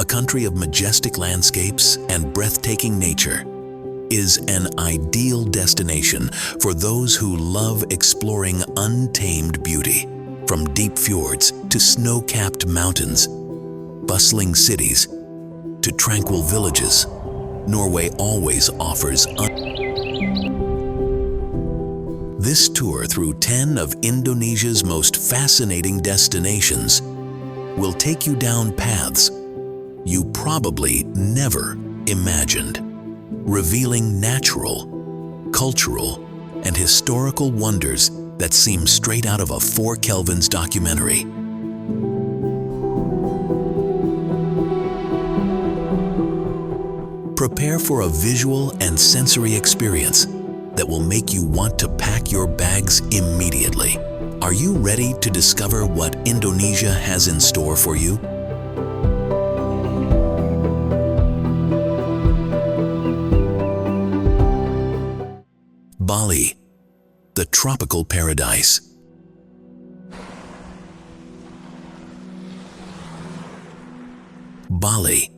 country of majestic landscapes and breathtaking nature, is an ideal destination for those who love exploring untamed beauty. From deep fjords to snow-capped mountains, bustling cities to tranquil villages, Norway always offers This tour through 10 of Indonesia's most fascinating destinations will take you down paths you probably never imagined, revealing natural, cultural, and historical wonders that seem straight out of a 4 Kelvins documentary. Prepare for a visual and sensory experience that will make you want to pack your bags immediately. Are you ready to discover what Indonesia has in store for you? Bali, the tropical paradise. Bali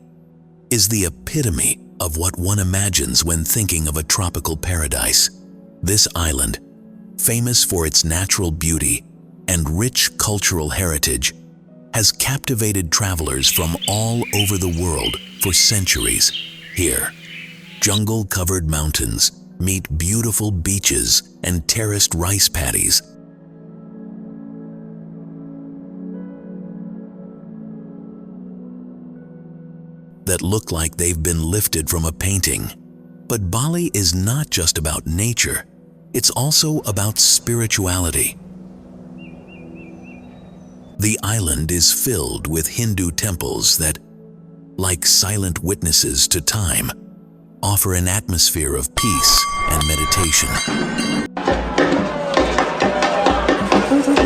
is the epitome of what one imagines when thinking of a tropical paradise. This island, famous for its natural beauty and rich cultural heritage, has captivated travelers from all over the world for centuries. Here, jungle-covered mountains meet beautiful beaches and terraced rice paddies. That look like they've been lifted from a painting. But Bali is not just about nature, it's also about spirituality. The island is filled with Hindu temples that, like silent witnesses to time, offer an atmosphere of peace and meditation.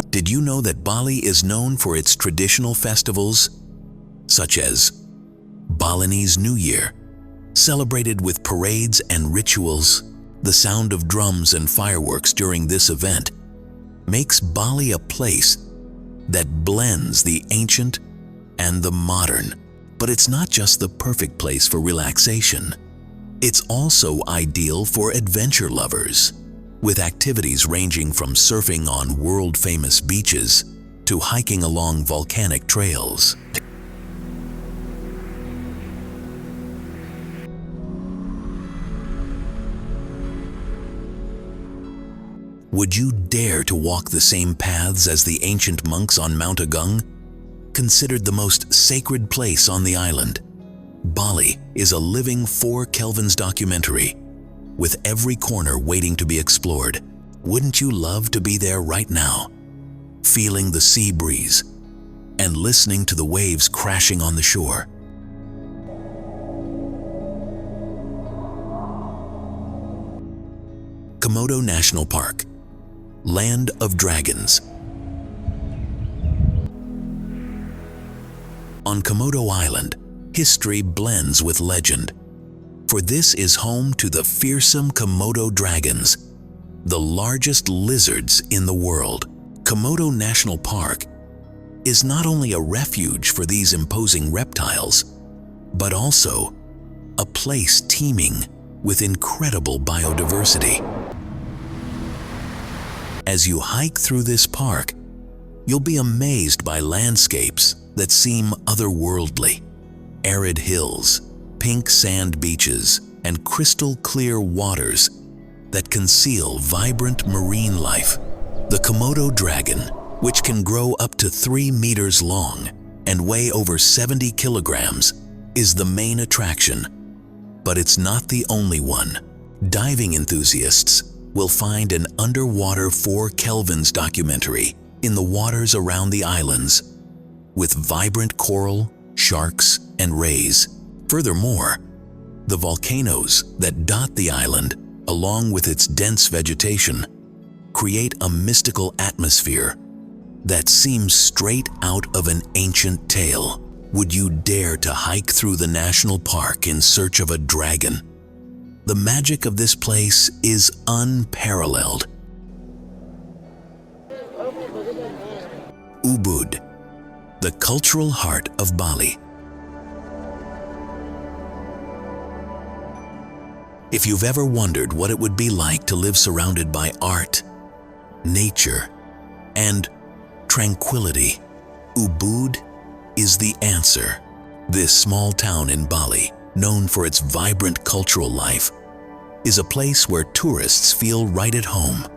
Did you know that Bali is known for its traditional festivals, such as Balinese New Year, celebrated with parades and rituals? The sound of drums and fireworks during this event makes Bali a place that blends the ancient and the modern. But it's not just the perfect place for relaxation. It's also ideal for adventure lovers, with activities ranging from surfing on world-famous beaches to hiking along volcanic trails. Would you dare to walk the same paths as the ancient monks on Mount Agung, considered the most sacred place on the island? Bali is a living 4 Kelvins documentary, with every corner waiting to be explored. Wouldn't you love to be there right now, feeling the sea breeze and listening to the waves crashing on the shore? Komodo National Park, Land of Dragons. On Komodo Island, history blends with legend, for this is home to the fearsome Komodo dragons, the largest lizards in the world. Komodo National Park is not only a refuge for these imposing reptiles, but also a place teeming with incredible biodiversity. As you hike through this park, you'll be amazed by landscapes that seem otherworldly. Arid hills, pink sand beaches, and crystal clear waters that conceal vibrant marine life. The Komodo dragon, which can grow up to 3 meters long and weigh over 70 kilograms, is the main attraction. But it's not the only one. Diving enthusiasts will find an underwater 4 Kelvins documentary in the waters around the islands, with vibrant coral, sharks, and rays. Furthermore, the volcanoes that dot the island, along with its dense vegetation, create a mystical atmosphere that seems straight out of an ancient tale. Would you dare to hike through the national park in search of a dragon? The magic of this place is unparalleled. Ubud, the cultural heart of Bali. If you've ever wondered what it would be like to live surrounded by art, nature, and tranquility, Ubud is the answer. This small town in Bali, known for its vibrant cultural life, is a place where tourists feel right at home.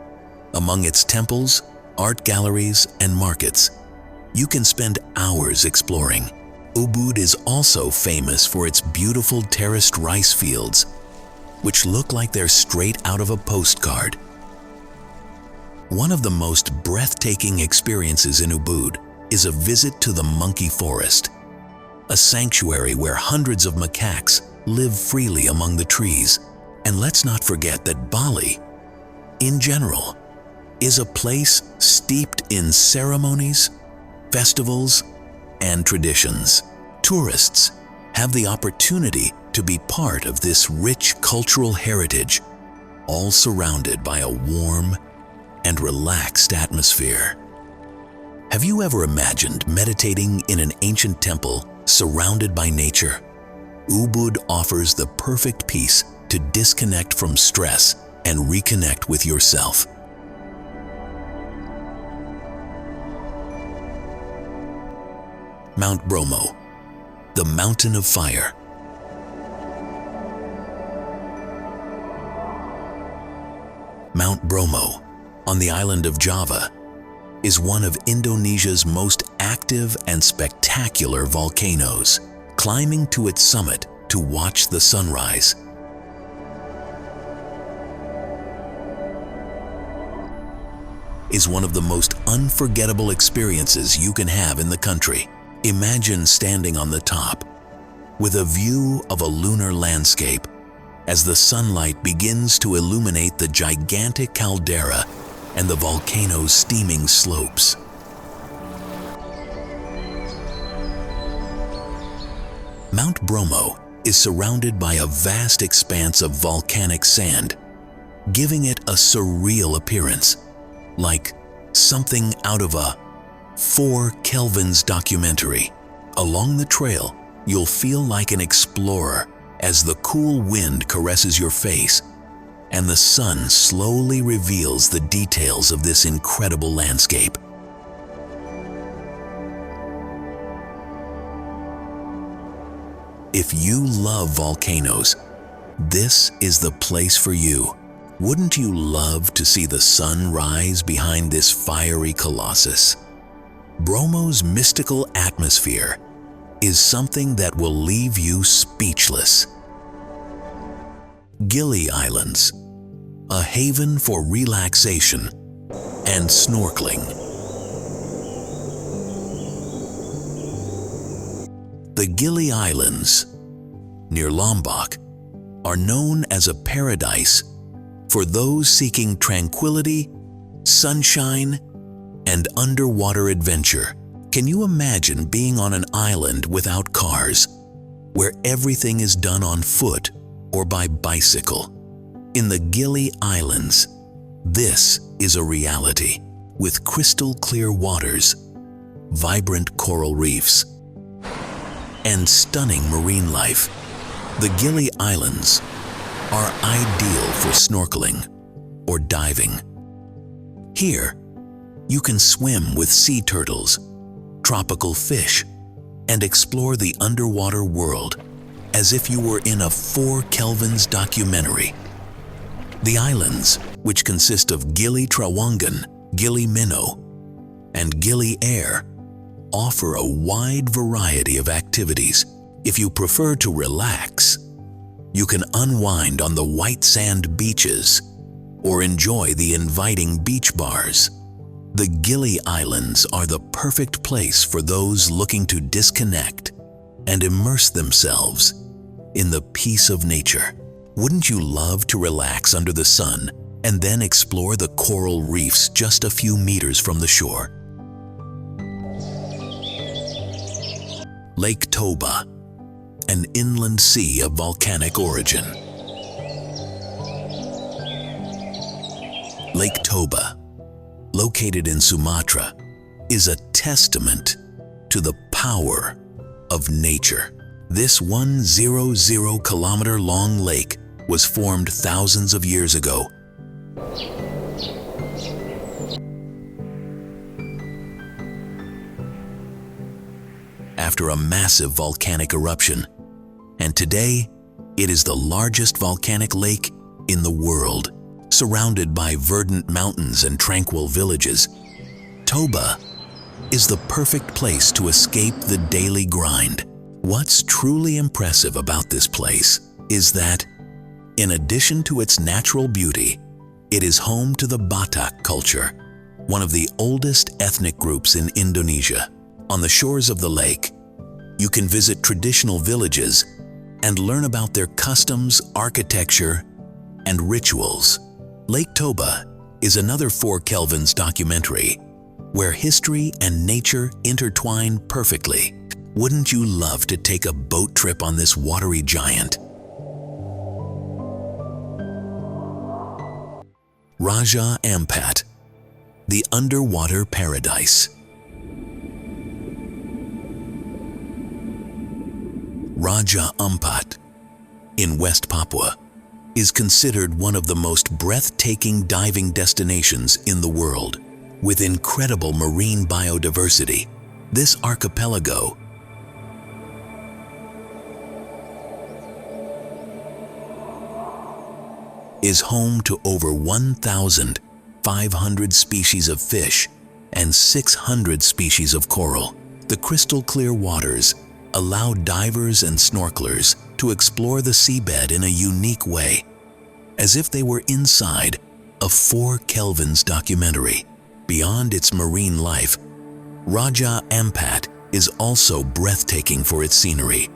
Among its temples, art galleries, and markets, you can spend hours exploring. Ubud is also famous for its beautiful terraced rice fields, which look like they're straight out of a postcard. One of the most breathtaking experiences in Ubud is a visit to the monkey forest, a sanctuary where hundreds of macaques live freely among the trees. And let's not forget that Bali, in general, is a place steeped in ceremonies, festivals, and traditions. Tourists have the opportunity to be part of this rich cultural heritage, all surrounded by a warm and relaxed atmosphere. Have you ever imagined meditating in an ancient temple surrounded by nature? Ubud offers the perfect peace to disconnect from stress and reconnect with yourself. Mount Bromo, the mountain of fire. Mount Bromo, on the island of Java, is one of Indonesia's most active and spectacular volcanoes. Climbing to its summit to watch the sunrise is one of the most unforgettable experiences you can have in the country. Imagine standing on the top with a view of a lunar landscape as the sunlight begins to illuminate the gigantic caldera and the volcano's steaming slopes. Mount Bromo is surrounded by a vast expanse of volcanic sand, giving it a surreal appearance, like something out of a 4 Kelvins documentary. Along the trail, you'll feel like an explorer as the cool wind caresses your face and the sun slowly reveals the details of this incredible landscape. If you love volcanoes, this is the place for you. Wouldn't you love to see the sun rise behind this fiery colossus? Bromo's mystical atmosphere is something that will leave you speechless. Gili Islands, a haven for relaxation and snorkeling. The Gili Islands, near Lombok, are known as a paradise for those seeking tranquility, sunshine, and underwater adventure. Can you imagine being on an island without cars, where everything is done on foot or by bicycle? In the Gili Islands, this is a reality, with crystal clear waters, vibrant coral reefs, and stunning marine life. The Gili Islands are ideal for snorkeling or diving. Here, you can swim with sea turtles, tropical fish, and explore the underwater world as if you were in a 4 Kelvins documentary. The islands, which consist of Gili Trawangan, Gili Minnow, and Gili Air, offer a wide variety of activities. If you prefer to relax, you can unwind on the white sand beaches or enjoy the inviting beach bars. The Gili Islands are the perfect place for those looking to disconnect and immerse themselves in the peace of nature. Wouldn't you love to relax under the sun and then explore the coral reefs just a few meters from the shore? Lake Toba, an inland sea of volcanic origin. Lake Toba, located in Sumatra, is a testament to the power of nature. This 100-kilometer long lake was formed thousands of years ago. After a massive volcanic eruption, and today it is the largest volcanic lake in the world, surrounded by verdant mountains and tranquil villages. Toba is the perfect place to escape the daily grind. What's truly impressive about this place is that, in addition to its natural beauty, it is home to the Batak culture, one of the oldest ethnic groups in Indonesia. On the shores of the lake, you can visit traditional villages and learn about their customs, architecture, and rituals. Lake Toba is another 4 Kelvins documentary where history and nature intertwine perfectly. Wouldn't you love to take a boat trip on this watery giant? Raja Ampat, the underwater paradise. Raja Ampat in West Papua is considered one of the most breathtaking diving destinations in the world. With incredible marine biodiversity, this archipelago is home to over 1,500 species of fish and 600 species of coral. The crystal clear waters allow divers and snorkelers to explore the seabed in a unique way, as if they were inside a 4 Kelvins documentary. Beyond its marine life, Raja Ampat is also breathtaking for its scenery.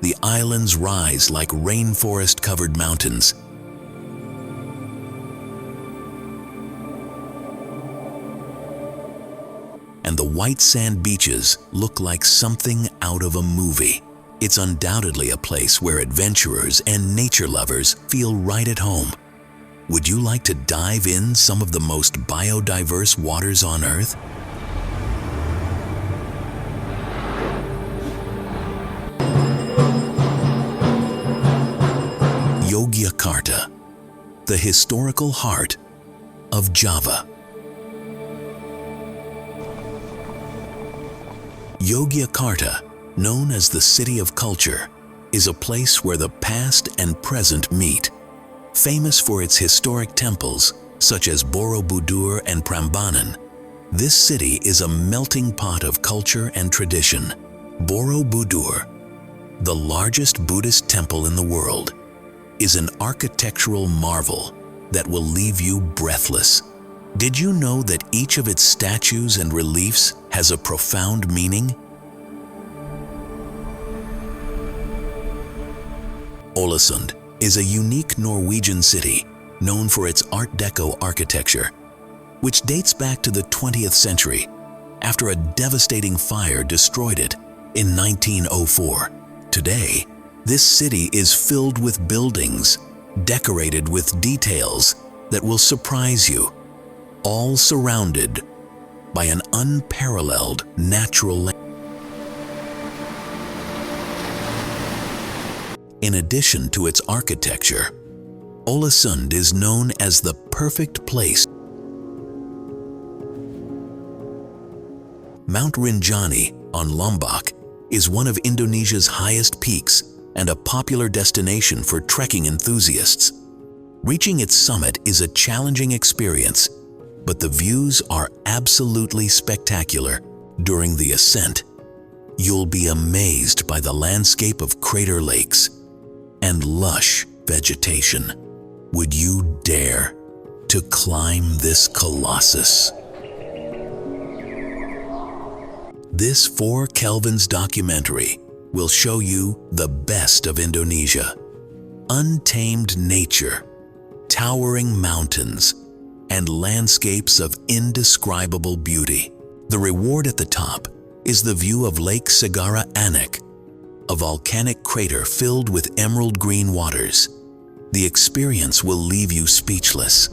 The islands rise like rainforest-covered mountains, and the white sand beaches look like something out of a movie. It's undoubtedly a place where adventurers and nature lovers feel right at home. Would you like to dive in some of the most biodiverse waters on Earth? Yogyakarta, the historical heart of Java. Yogyakarta, known as the City of Culture, is a place where the past and present meet. Famous for its historic temples, such as Borobudur and Prambanan, this city is a melting pot of culture and tradition. Borobudur, the largest Buddhist temple in the world, is an architectural marvel that will leave you breathless. Did you know that each of its statues and reliefs has a profound meaning? Ålesund is a unique Norwegian city known for its Art Deco architecture, which dates back to the 20th century after a devastating fire destroyed it in 1904. Today, this city is filled with buildings decorated with details that will surprise you, all surrounded by an unparalleled natural landscape. In addition to its architecture, Ålesund is known as the perfect place. Mount Rinjani on Lombok is one of Indonesia's highest peaks and a popular destination for trekking enthusiasts. Reaching its summit is a challenging experience, but the views are absolutely spectacular during the ascent. You'll be amazed by the landscape of crater lakes and lush vegetation. Would you dare to climb this colossus? This 4 Kelvins documentary will show you the best of Indonesia. Untamed nature, towering mountains, and landscapes of indescribable beauty. The reward at the top is the view of Lake Segara Anak, a volcanic crater filled with emerald green waters. The experience will leave you speechless.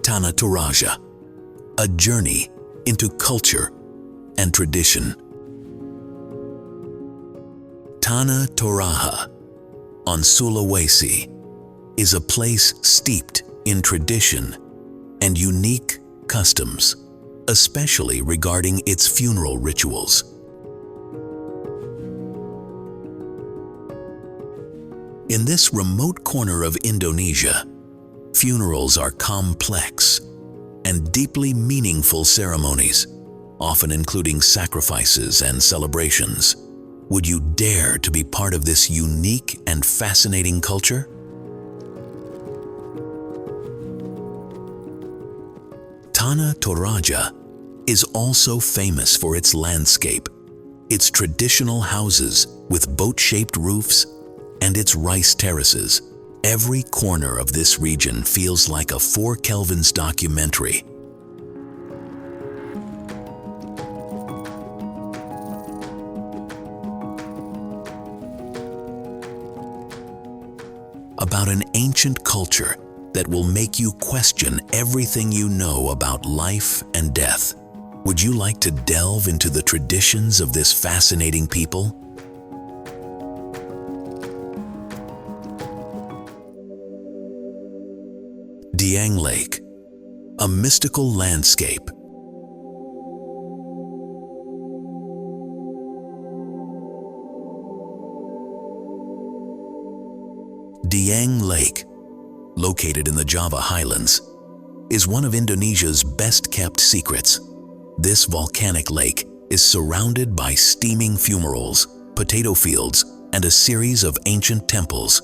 Tana Toraja, a journey into culture and tradition. Tana Toraja on Sulawesi is a place steeped in tradition and unique customs, especially regarding its funeral rituals. In this remote corner of Indonesia, funerals are complex and deeply meaningful ceremonies, often including sacrifices and celebrations. Would you dare to be part of this unique and fascinating culture? Tana Toraja is also famous for its landscape, its traditional houses with boat-shaped roofs, and its rice terraces. Every corner of this region feels like a 4 Kelvins documentary. About an ancient culture that will make you question everything you know about life and death. Would you like to delve into the traditions of this fascinating people? Dieng Lake, a mystical landscape. Dieng Lake, located in the Java Highlands, is one of Indonesia's best-kept secrets. This volcanic lake is surrounded by steaming fumaroles, potato fields, and a series of ancient temples.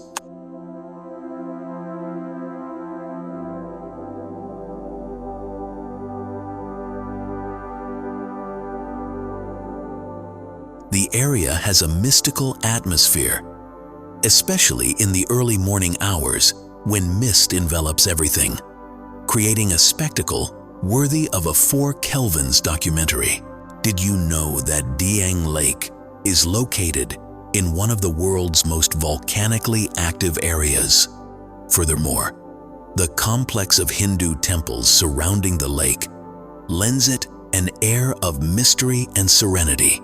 The area has a mystical atmosphere, especially in the early morning hours when mist envelops everything, creating a spectacle worthy of a 4 Kelvins documentary. Did you know that Dieng Lake is located in one of the world's most volcanically active areas? Furthermore, the complex of Hindu temples surrounding the lake lends it an air of mystery and serenity.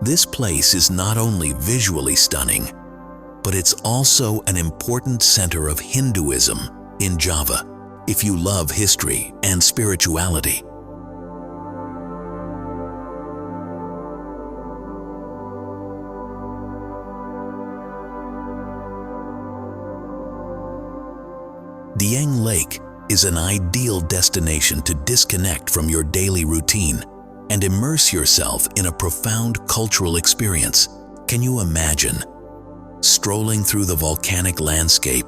This place is not only visually stunning, but it's also an important center of Hinduism in Java, if you love history and spirituality. Dieng Lake is an ideal destination to disconnect from your daily routine and immerse yourself in a profound cultural experience. Can you imagine strolling through the volcanic landscape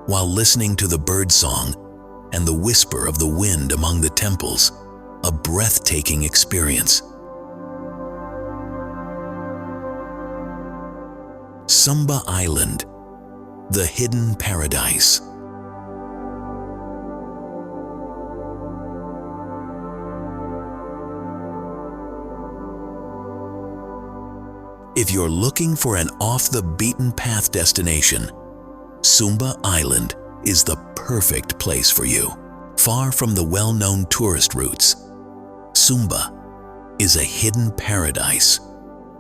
while listening to the birdsong and the whisper of the wind among the temples? A breathtaking experience. Sumba Island, the hidden paradise. If you're looking for an off-the-beaten-path destination, Sumba Island is the perfect place for you. Far from the well-known tourist routes, Sumba is a hidden paradise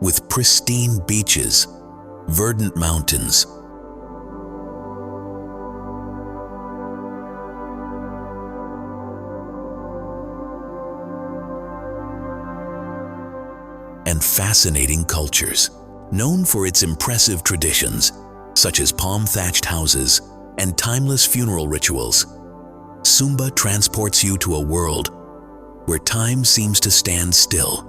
with pristine beaches, verdant mountains, and fascinating cultures. Known for its impressive traditions, such as palm-thatched houses and timeless funeral rituals, Sumba transports you to a world where time seems to stand still.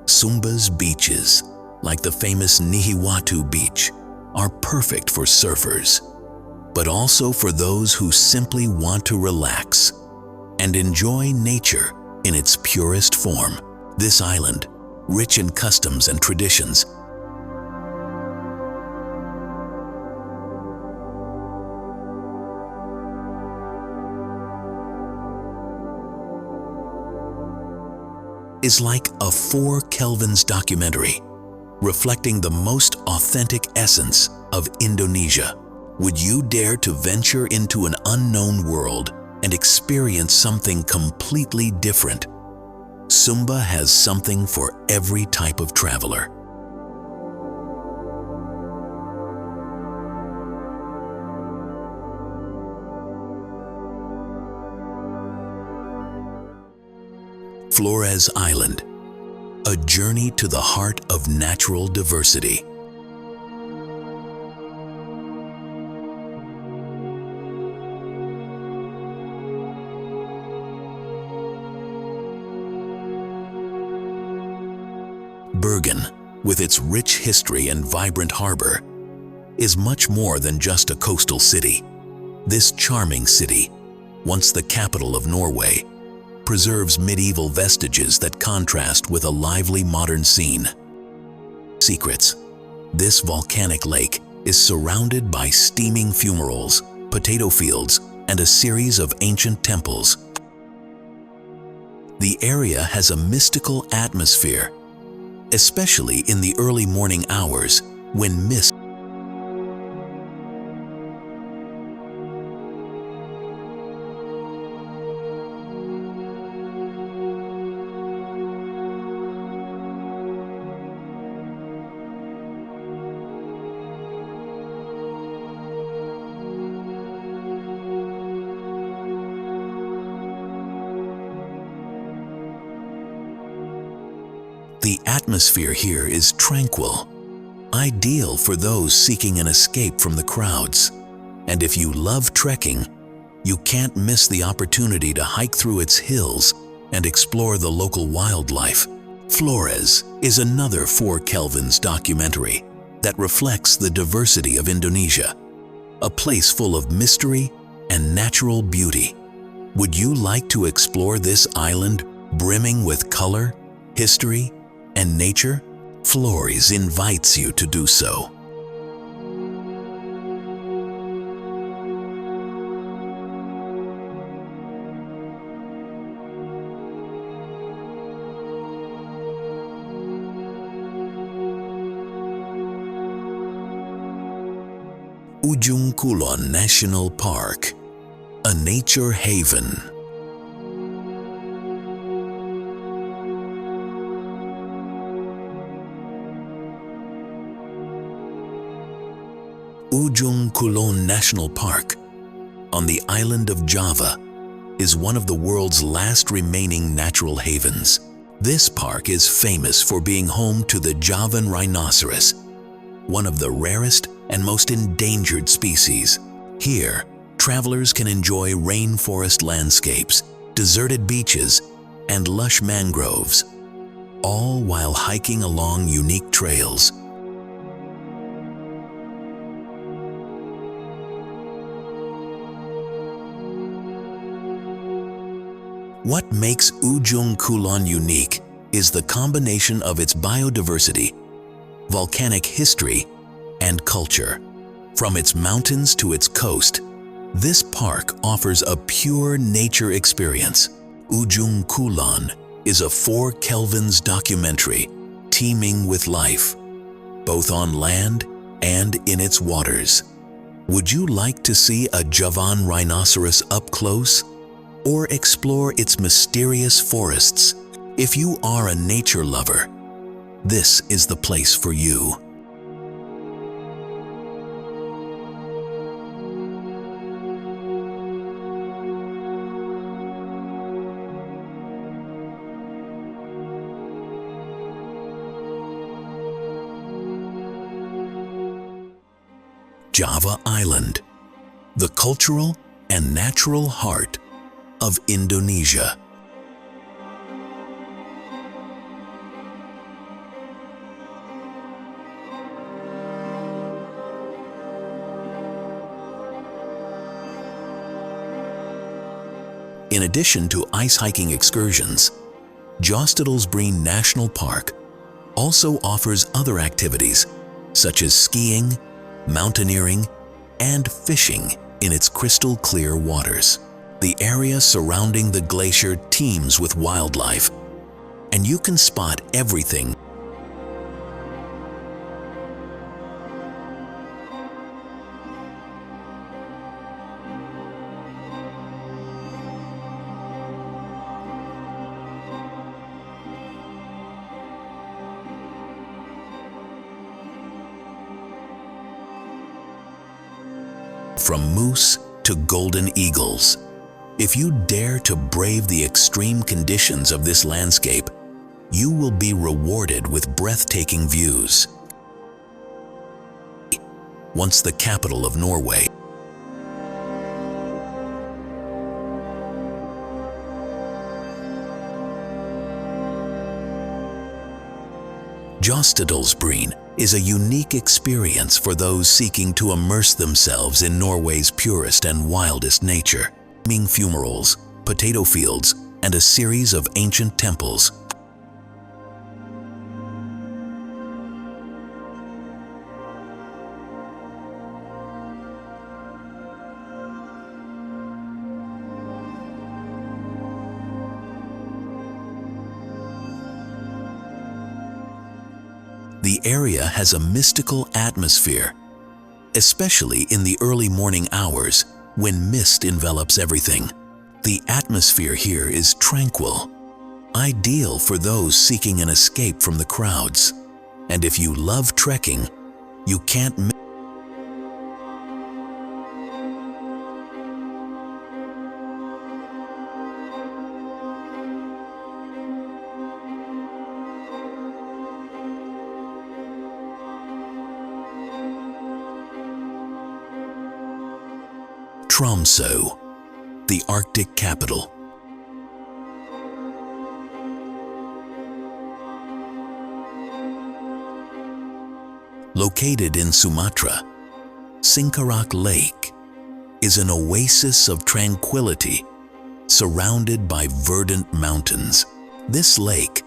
Sumba's beaches, like the famous Nihiwatu Beach, are perfect for surfers, but also for those who simply want to relax and enjoy nature in its purest form. This island, rich in customs and traditions, is like a 4 Kelvins documentary, reflecting the most authentic essence of Indonesia. Would you dare to venture into an unknown world and experience something completely different? Sumba has something for every type of traveler. Flores Island, a journey to the heart of natural diversity. Bergen, with its rich history and vibrant harbor, is much more than just a coastal city. This charming city, once the capital of Norway, preserves medieval vestiges that contrast with a lively modern scene. Secrets. This volcanic lake is surrounded by steaming fumaroles, potato fields, and a series of ancient temples. The area has a mystical atmosphere, especially in the early morning hours when mist The atmosphere here is tranquil, ideal for those seeking an escape from the crowds. And if you love trekking, you can't miss the opportunity to hike through its hills and explore the local wildlife. Flores is another 4 Kelvins documentary that reflects the diversity of Indonesia, a place full of mystery and natural beauty. Would you like to explore this island brimming with color, history, and nature? Flores invites you to do so. Ujung Kulon National Park, a nature haven. Ujung Kulon National Park, on the island of Java, is one of the world's last remaining natural havens. This park is famous for being home to the Javan rhinoceros, one of the rarest and most endangered species. Here, travelers can enjoy rainforest landscapes, deserted beaches, and lush mangroves, all while hiking along unique trails. What makes Ujung Kulon unique is the combination of its biodiversity, volcanic history, and culture. From its mountains to its coast, this park offers a pure nature experience. Ujung Kulon is a 4 Kelvins documentary teeming with life, both on land and in its waters. Would you like to see a Javan rhinoceros up close? Or explore its mysterious forests? If you are a nature lover, this is the place for you. Java Island, the cultural and natural heart of Indonesia. In addition to ice hiking excursions, Jostedalsbreen National Park also offers other activities such as skiing, mountaineering, and fishing in its crystal clear waters. The area surrounding the glacier teems with wildlife, and you can spot everything from moose to golden eagles. If you dare to brave the extreme conditions of this landscape, you will be rewarded with breathtaking views. Once the capital of Norway, Jostedalsbreen is a unique experience for those seeking to immerse themselves in Norway's purest and wildest nature. Fumaroles, potato fields, and a series of ancient temples. The area has a mystical atmosphere, especially in the early morning hours when mist envelops everything. The atmosphere here is tranquil, ideal for those seeking an escape from the crowds. And if you love trekking, you can't miss Tromsø, the Arctic capital. Located in Sumatra, Singkarak Lake is an oasis of tranquility surrounded by verdant mountains. This lake,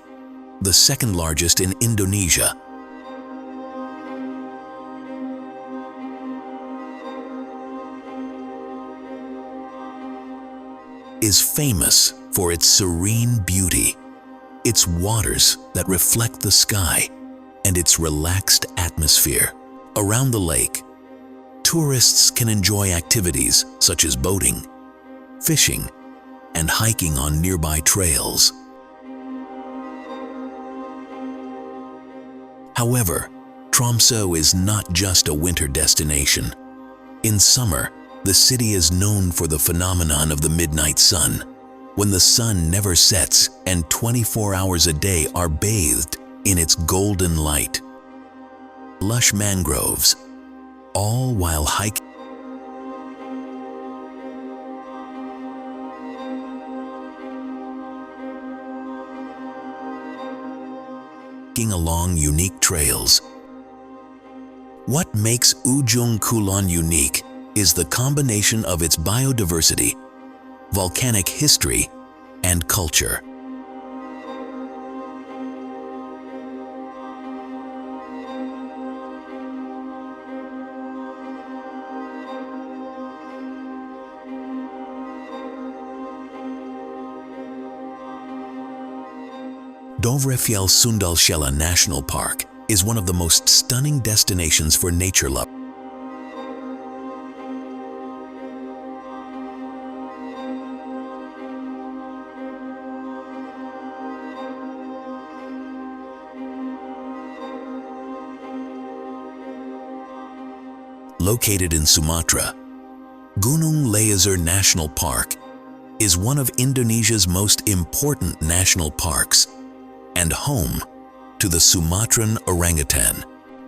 the second largest in Indonesia, is famous for its serene beauty, its waters that reflect the sky, and its relaxed atmosphere. Around the lake, tourists can enjoy activities such as boating, fishing, and hiking on nearby trails. However, Tromsø is not just a winter destination. In summer, the city is known for the phenomenon of the midnight sun, when the sun never sets and 24 hours a day are bathed in its golden light. Lush mangroves, all while hiking along unique trails. What makes Ujung Kulon unique is the combination of its biodiversity, volcanic history, and culture. Dovrefjell Sundalsjella National Park is one of the most stunning destinations for nature lovers. Located in Sumatra, Gunung Leuser National Park is one of Indonesia's most important national parks and home to the Sumatran orangutan.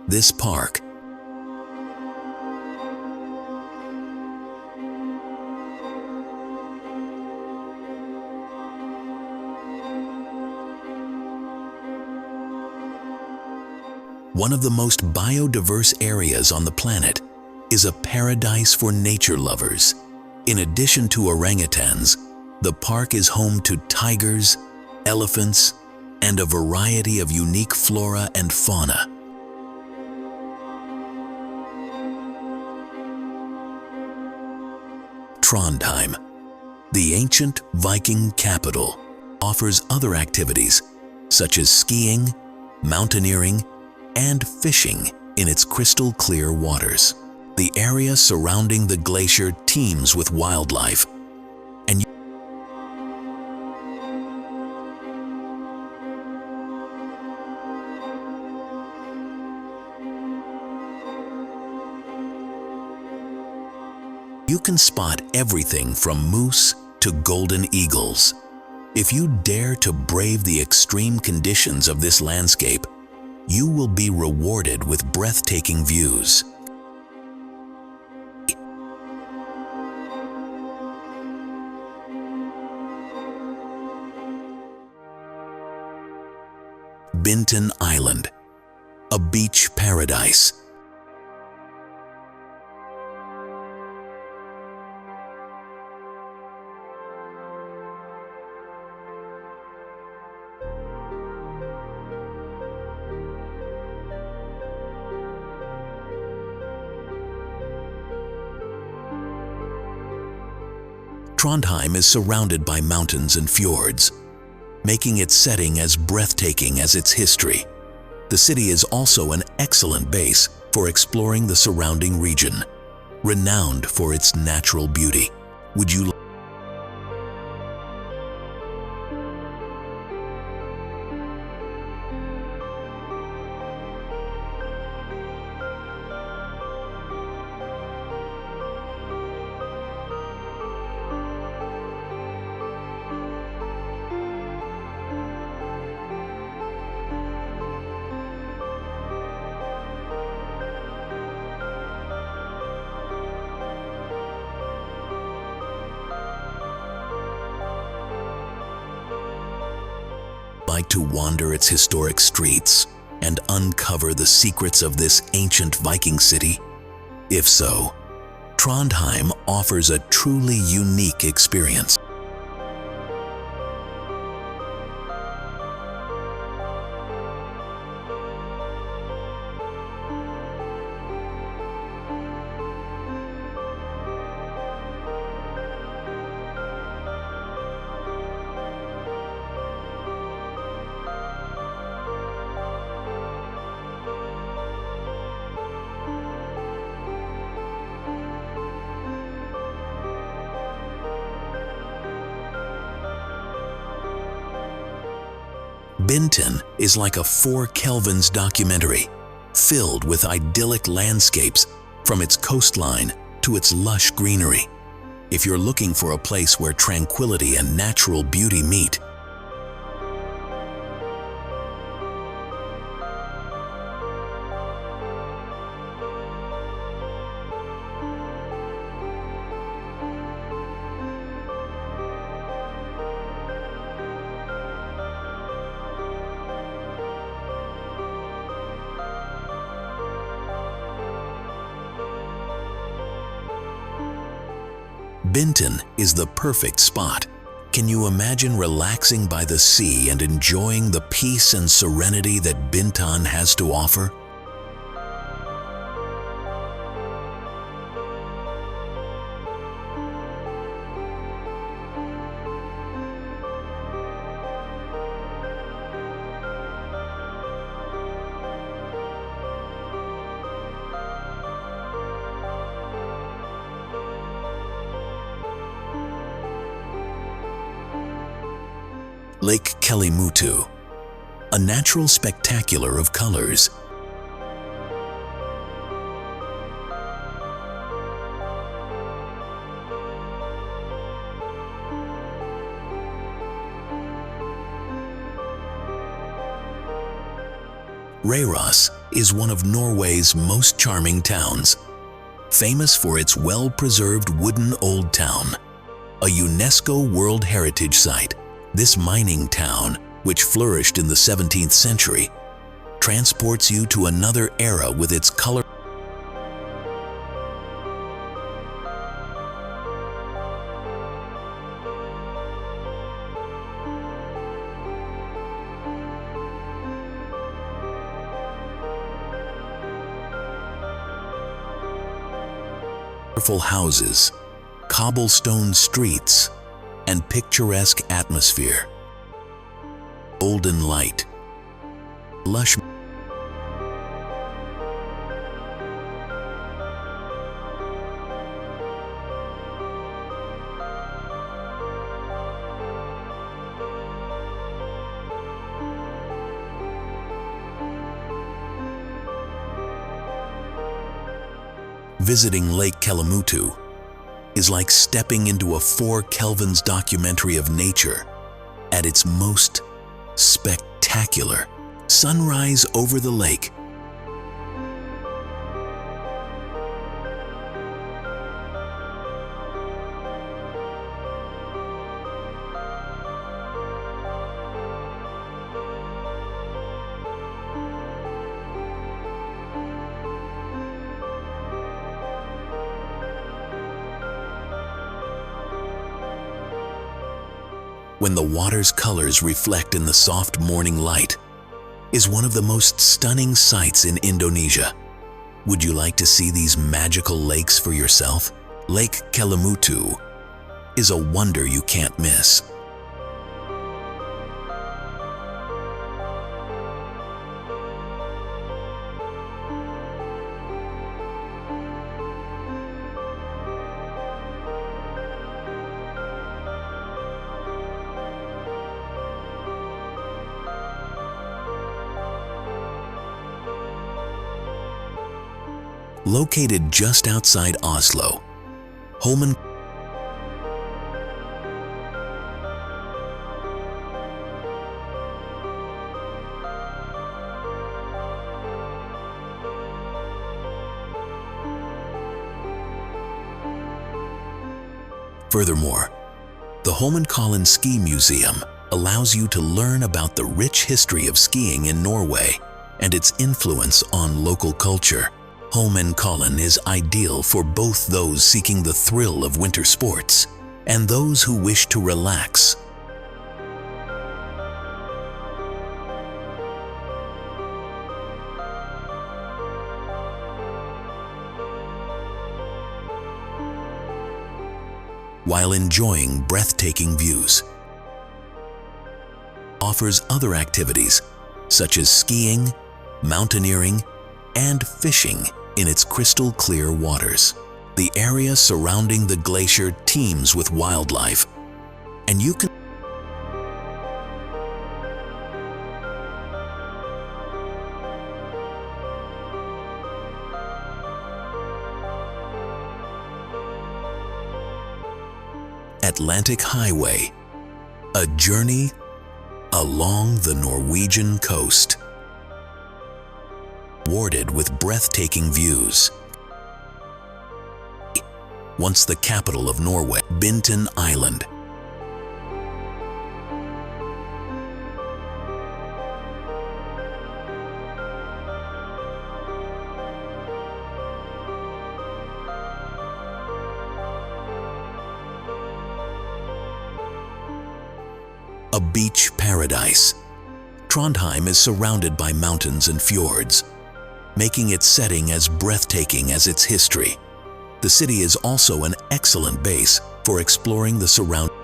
This park one of the most biodiverse areas on the planet, is a paradise for nature lovers. In addition to orangutans, the park is home to tigers, elephants, and a variety of unique flora and fauna. Trondheim, the ancient Viking capital, offers other activities such as skiing, mountaineering, and fishing in its crystal clear waters. The area surrounding the glacier teems with wildlife, and You can spot everything from moose to golden eagles. If you dare to brave the extreme conditions of this landscape, you will be rewarded with breathtaking views. Bintan Island, a beach paradise. Trondheim is surrounded by mountains and fjords, making its setting as breathtaking as its history. The city is also an excellent base for exploring the surrounding region, renowned for its natural beauty. Would you like to wander its historic streets and uncover the secrets of this ancient Viking city? If so, Trondheim offers a truly unique experience. Bintan is like a 4 Kelvins documentary, filled with idyllic landscapes from its coastline to its lush greenery. If you're looking for a place where tranquility and natural beauty meet, Bintan is the perfect spot. Can you imagine relaxing by the sea and enjoying the peace and serenity that Bintan has to offer? Lake Kelimutu, a natural spectacular of colors. Røros is one of Norway's most charming towns, famous for its well-preserved wooden old town, a UNESCO World Heritage Site. This mining town, which flourished in the 17th century, transports you to another era with its colorful houses, cobblestone streets, and picturesque atmosphere. Golden light, lush visiting Lake Kelimutu is like stepping into a 4 Kelvins documentary of nature at its most spectacular. Sunrise over the lake. When the water's colors reflect in the soft morning light, is one of the most stunning sights in Indonesia. Would you like to see these magical lakes for yourself? Lake Kelimutu is a wonder you can't miss. Located just outside Oslo, Holmen. Furthermore, the Holmenkollen Ski Museum allows you to learn about the rich history of skiing in Norway and its influence on local culture. Holmenkollen is ideal for both those seeking the thrill of winter sports and those who wish to relax. While enjoying breathtaking views. Offers other activities such as skiing, mountaineering, and fishing in its crystal clear waters. The area surrounding the glacier teems with wildlife, and you can Atlantic Highway, a journey along the Norwegian coast. Rewarded with breathtaking views. Once the capital of Norway, Bintan Island. A beach paradise. Trondheim is surrounded by mountains and fjords, making its setting as breathtaking as its history. The city is also an excellent base for exploring the surrounding.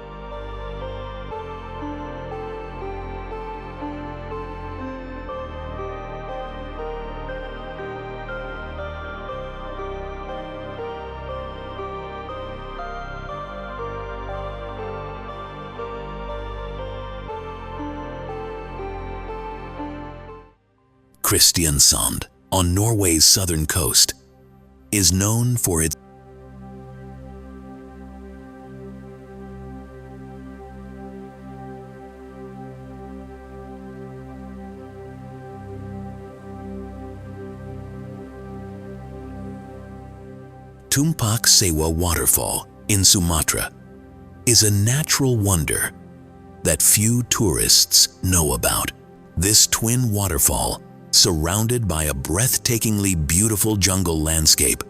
Kristiansand, on Norway's southern coast, is known for its Tumpak Sewa Waterfall in Sumatra is a natural wonder that few tourists know about. This twin waterfall, surrounded by a breathtakingly beautiful jungle landscape,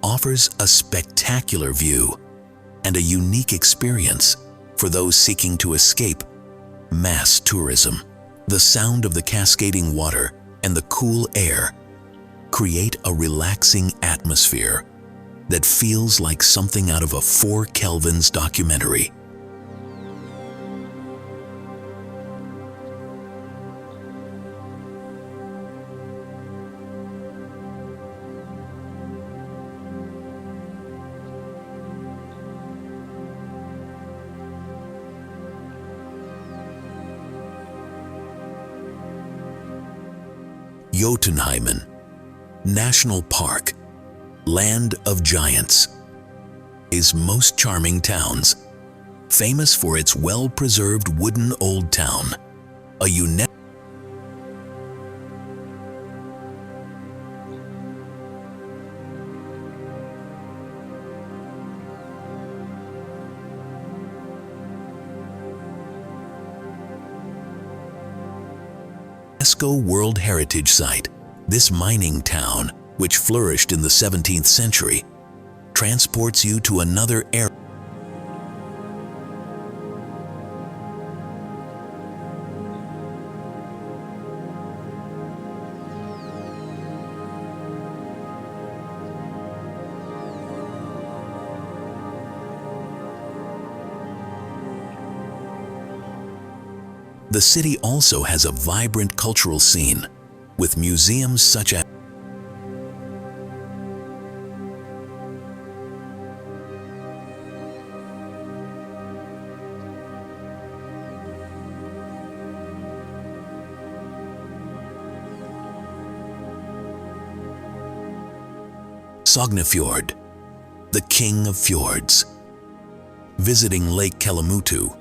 offers a spectacular view and a unique experience for those seeking to escape mass tourism. The sound of the cascading water and the cool air create a relaxing atmosphere that feels like something out of a 4 Kelvins documentary. Jotunheimen National Park, Land of Giants, is most charming towns, famous for its well-preserved wooden old town, a UNESCO World Heritage Site. This mining town, which flourished in the 17th century, transports you to another era. The city also has a vibrant cultural scene, with museums such as Sognefjord, the king of fjords. Visiting Lake Kelimutu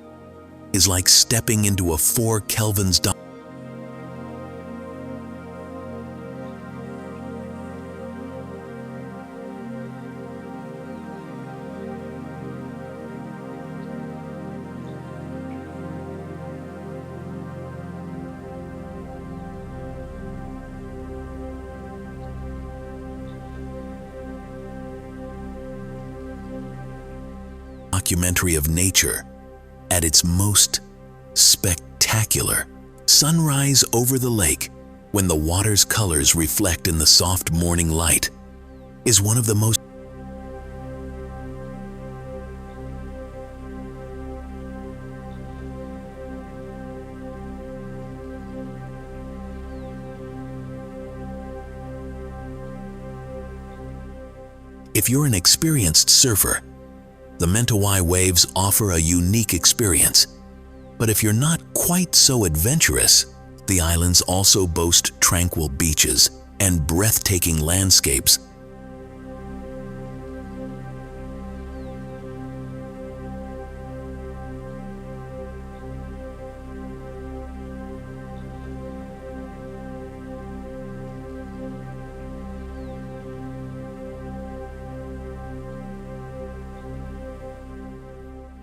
is like stepping into a 4 Kelvins documentary of nature at its most spectacular. Sunrise over the lake, when the water's colors reflect in the soft morning light, is one of the most If you're an experienced surfer, the Mentawai waves offer a unique experience. But if you're not quite so adventurous, the islands also boast tranquil beaches and breathtaking landscapes.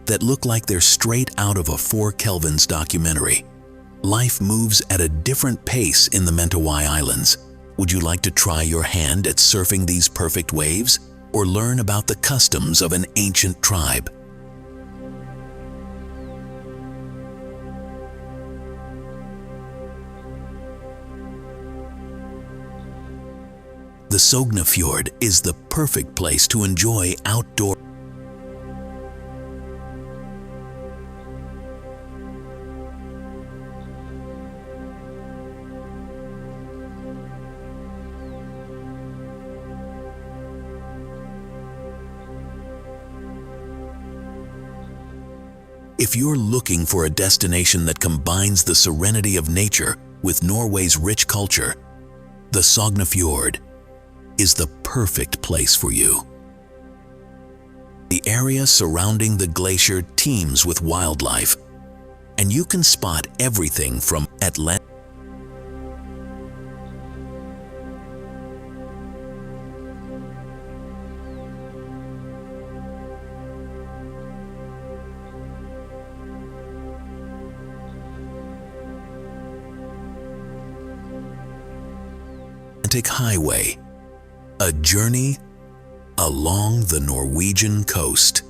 That look like they're straight out of a 4 Kelvins documentary. Life moves at a different pace in the Mentawai Islands. Would you like to try your hand at surfing these perfect waves, or learn about the customs of an ancient tribe? The Sognefjord is the perfect place to enjoy outdoor If you're looking for a destination that combines the serenity of nature with Norway's rich culture, the Sognefjord is the perfect place for you. The area surrounding the glacier teems with wildlife, and you can spot everything from Atlantic Highway, a journey along the Norwegian coast,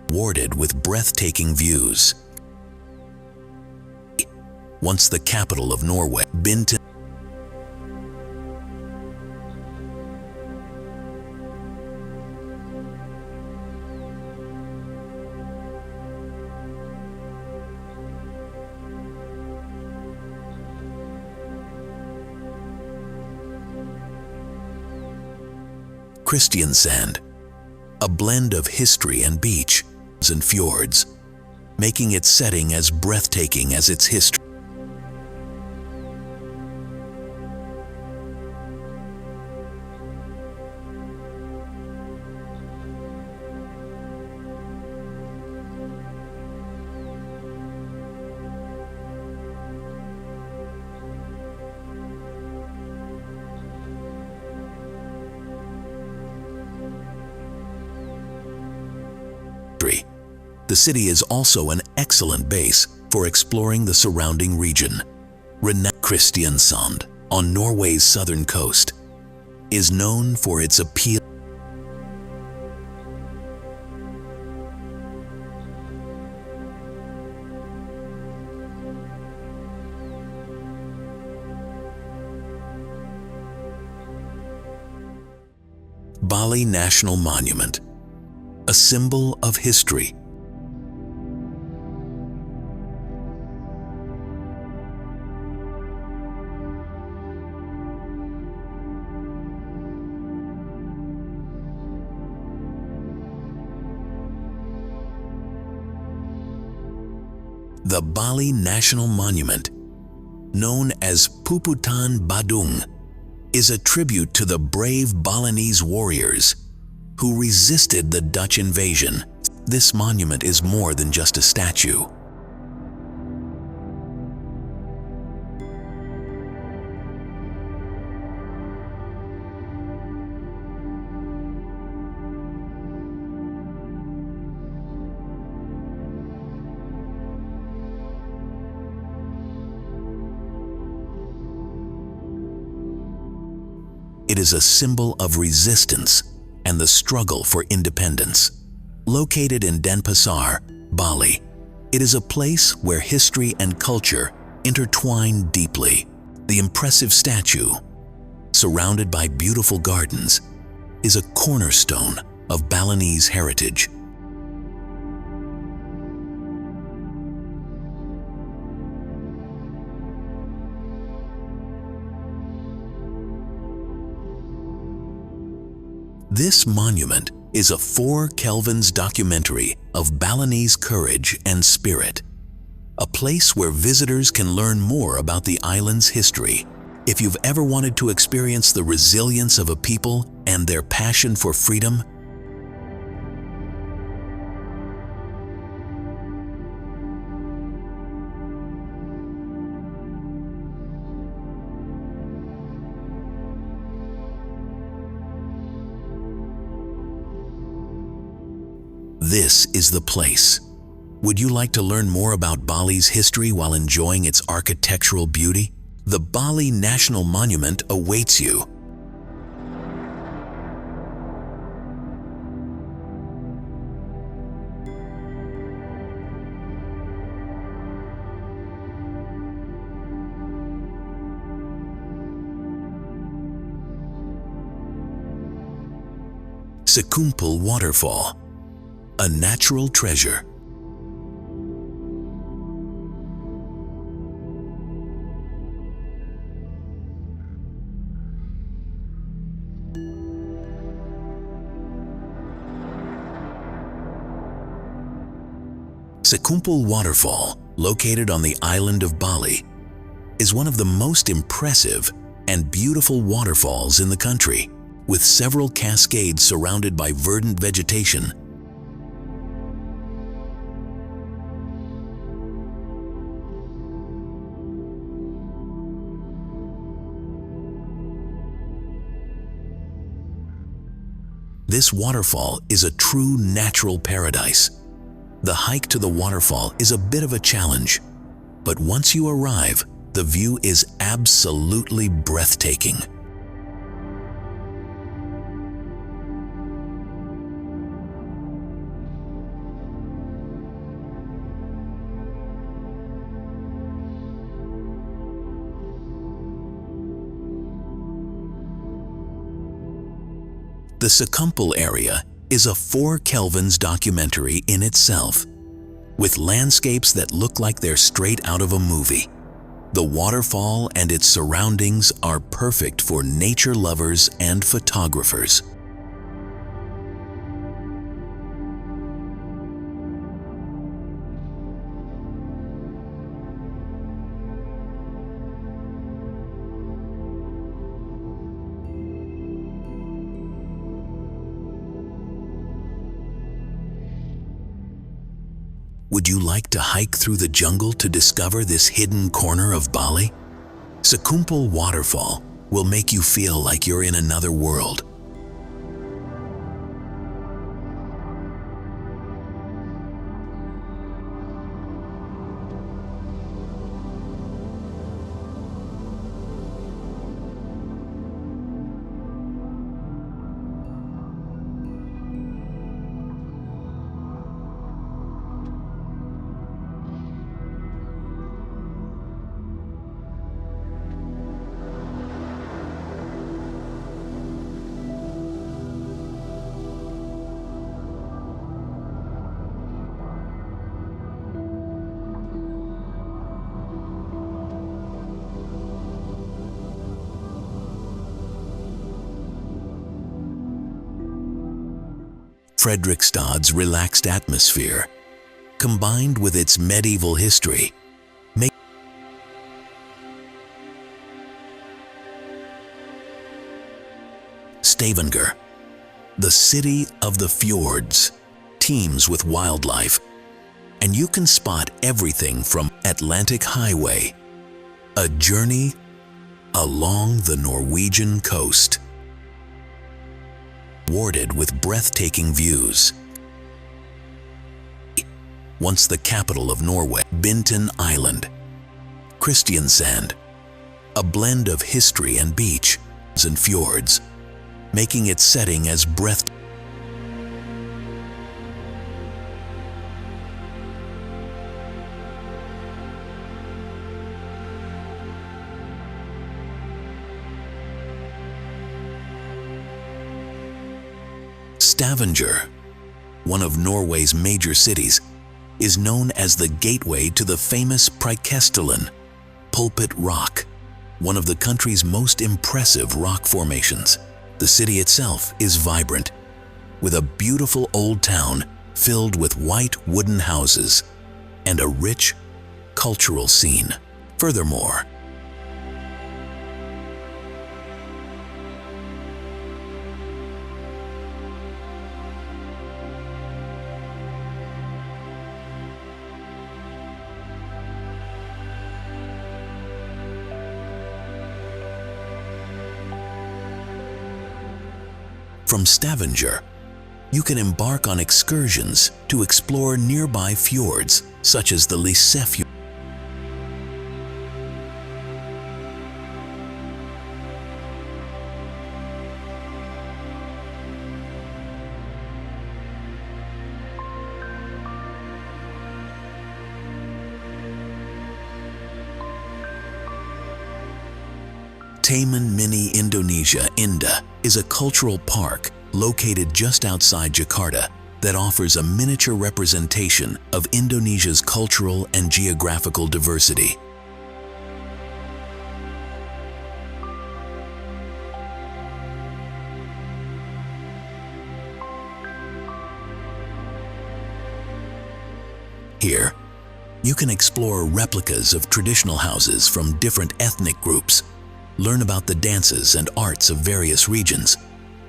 rewarded with breathtaking views. Once the capital of Norway, Bintan Kristiansand, a blend of history and beach and fjords, making its setting as breathtaking as its history. The city is also an excellent base for exploring the surrounding region. Renowned Kristiansand, on Norway's southern coast, is known for its appeal. Bali National Monument, a symbol of history. The Bali National Monument, known as Puputan Badung, is a tribute to the brave Balinese warriors who resisted the Dutch invasion. This monument is more than just a statue. It is a symbol of resistance and the struggle for independence. Located in Denpasar, Bali, it is a place where history and culture intertwine deeply. The impressive statue, surrounded by beautiful gardens, is a cornerstone of Balinese heritage. This monument is a 4 Kelvins documentary of Balinese courage and spirit, a place where visitors can learn more about the island's history. If you've ever wanted to experience the resilience of a people and their passion for freedom, this is the place. Would you like to learn more about Bali's history while enjoying its architectural beauty? The Bali National Monument awaits you. Sekumpul Waterfall, a natural treasure. Sekumpul Waterfall, located on the island of Bali, is one of the most impressive and beautiful waterfalls in the country, with several cascades surrounded by verdant vegetation. This waterfall is a true natural paradise. The hike to the waterfall is a bit of a challenge, but once you arrive, the view is absolutely breathtaking. The Sekumpul area is a 4 Kelvins documentary in itself, with landscapes that look like they're straight out of a movie. The waterfall and its surroundings are perfect for nature lovers and photographers. Would you like to hike through the jungle to discover this hidden corner of Bali? Sekumpul Waterfall will make you feel like you're in another world. Fredrikstad's relaxed atmosphere, combined with its medieval history, make Stavanger, the city of the fjords, teems with wildlife, and you can spot everything from Atlantic Highway, a journey along the Norwegian coast, rewarded with breathtaking views. Once the capital of Norway, Bintan Island, Kristiansand, a blend of history and beach and fjords, making its setting as breathtaking. Stavanger, one of Norway's major cities, is known as the gateway to the famous Preikestolen, Pulpit Rock, one of the country's most impressive rock formations. The city itself is vibrant, with a beautiful old town filled with white wooden houses and a rich cultural scene. Furthermore, from Stavanger, you can embark on excursions to explore nearby fjords such as the Leuser fjord. Taman Mini Indonesia Indah is a cultural park located just outside Jakarta that offers a miniature representation of Indonesia's cultural and geographical diversity. Here, you can explore replicas of traditional houses from different ethnic groups, learn about the dances and arts of various regions,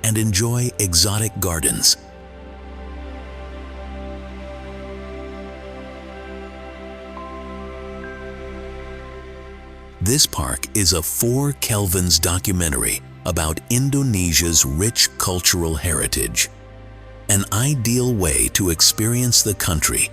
and enjoy exotic gardens. This park is a 4 Kelvins documentary about Indonesia's rich cultural heritage, an ideal way to experience the country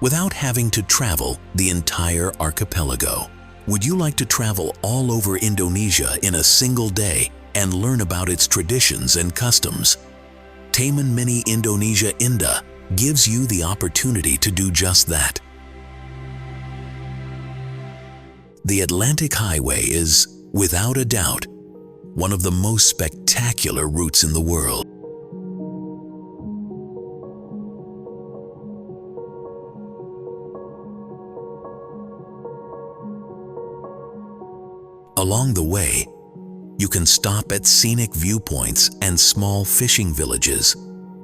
without having to travel the entire archipelago. Would you like to travel all over Indonesia in a single day and learn about its traditions and customs? Taman Mini Indonesia Indah gives you the opportunity to do just that. The Atlantic Highway is, without a doubt, one of the most spectacular routes in the world. Along the way, you can stop at scenic viewpoints and small fishing villages,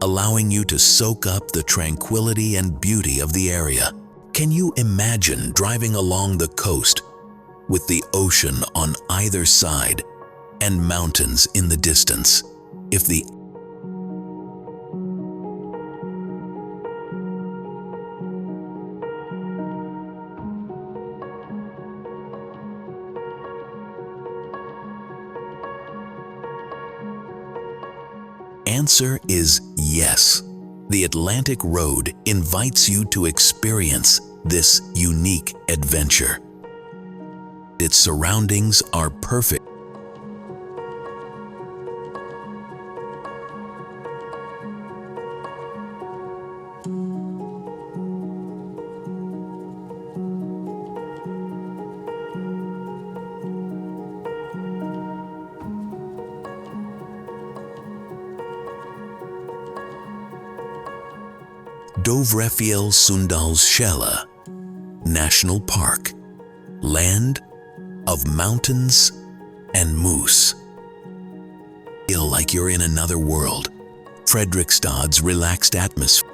allowing you to soak up the tranquility and beauty of the area. Can you imagine driving along the coast with the ocean on either side and mountains in the distance? If the answer is yes. The Atlantic Road invites you to experience this unique adventure. Its surroundings are perfect. Dovrefjell Sundalsfjella National Park, land of mountains and moose. Feel like you're in another world. Fredrikstad's relaxed atmosphere.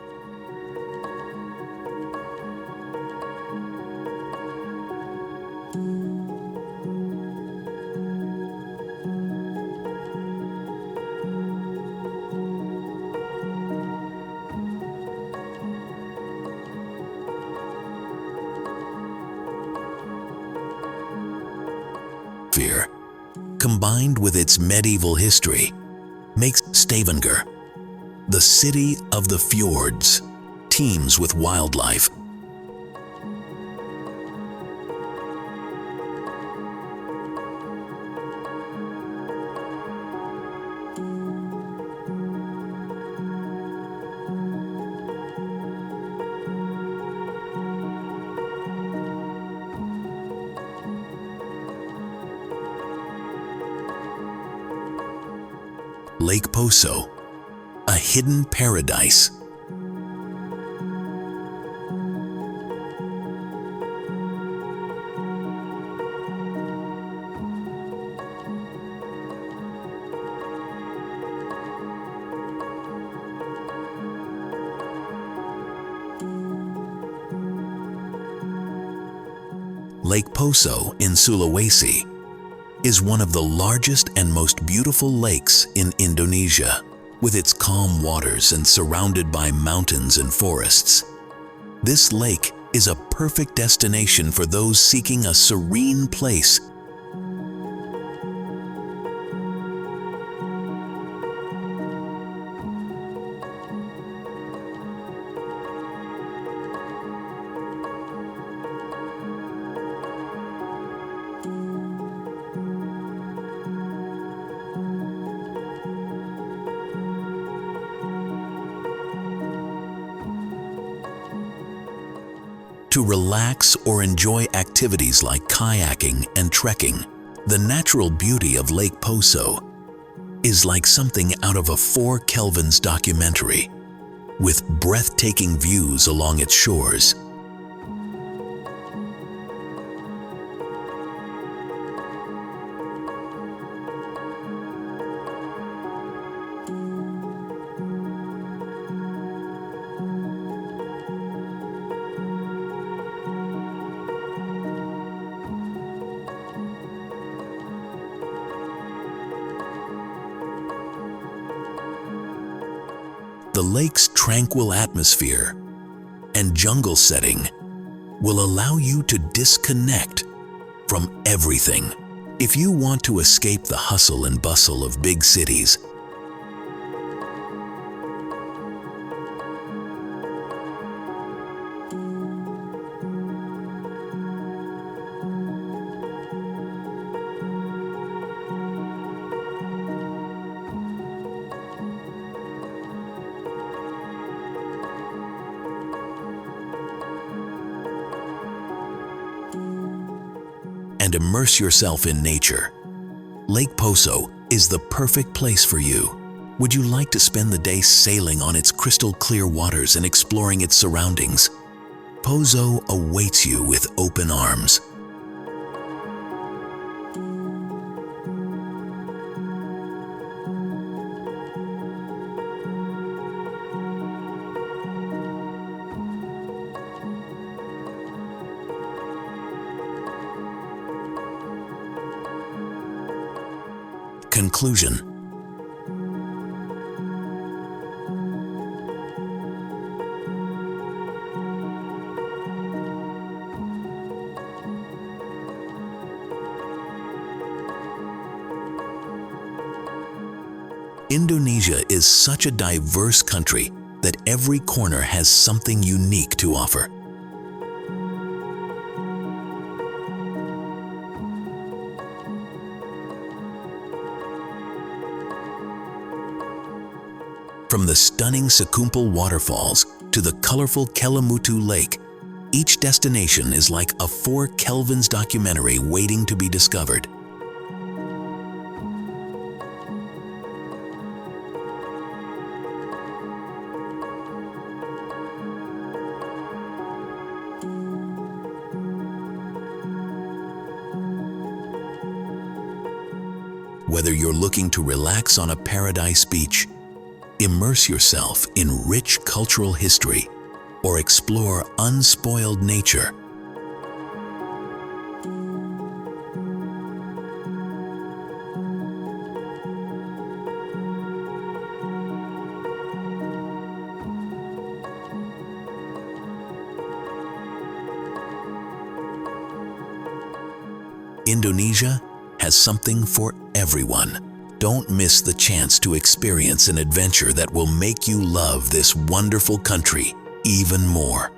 Combined with its medieval history, makes Stavanger, the city of the fjords, teems with wildlife. Lake Poso, a hidden paradise. Lake Poso in Sulawesi is one of the largest and most beautiful lakes in Indonesia, with its calm waters and surrounded by mountains and forests. This lake is a perfect destination for those seeking a serene place to relax or enjoy activities like kayaking and trekking. The natural beauty of Lake Poso is like something out of a 4 Kelvins documentary, with breathtaking views along its shores. The lake's tranquil atmosphere and jungle setting will allow you to disconnect from everything. If you want to escape the hustle and bustle of big cities, and immerse yourself in nature, Lake Poso is the perfect place for you. Would you like to spend the day sailing on its crystal clear waters and exploring its surroundings? Poso awaits you with open arms. Conclusion. Indonesia is such a diverse country that every corner has something unique to offer. From the stunning Sekumpul Waterfalls to the colorful Kelimutu Lake, each destination is like a 4 Kelvins documentary waiting to be discovered. Whether you're looking to relax on a paradise beach, immerse yourself in rich cultural history, or explore unspoiled nature, Indonesia has something for everyone. Don't miss the chance to experience an adventure that will make you love this wonderful country even more.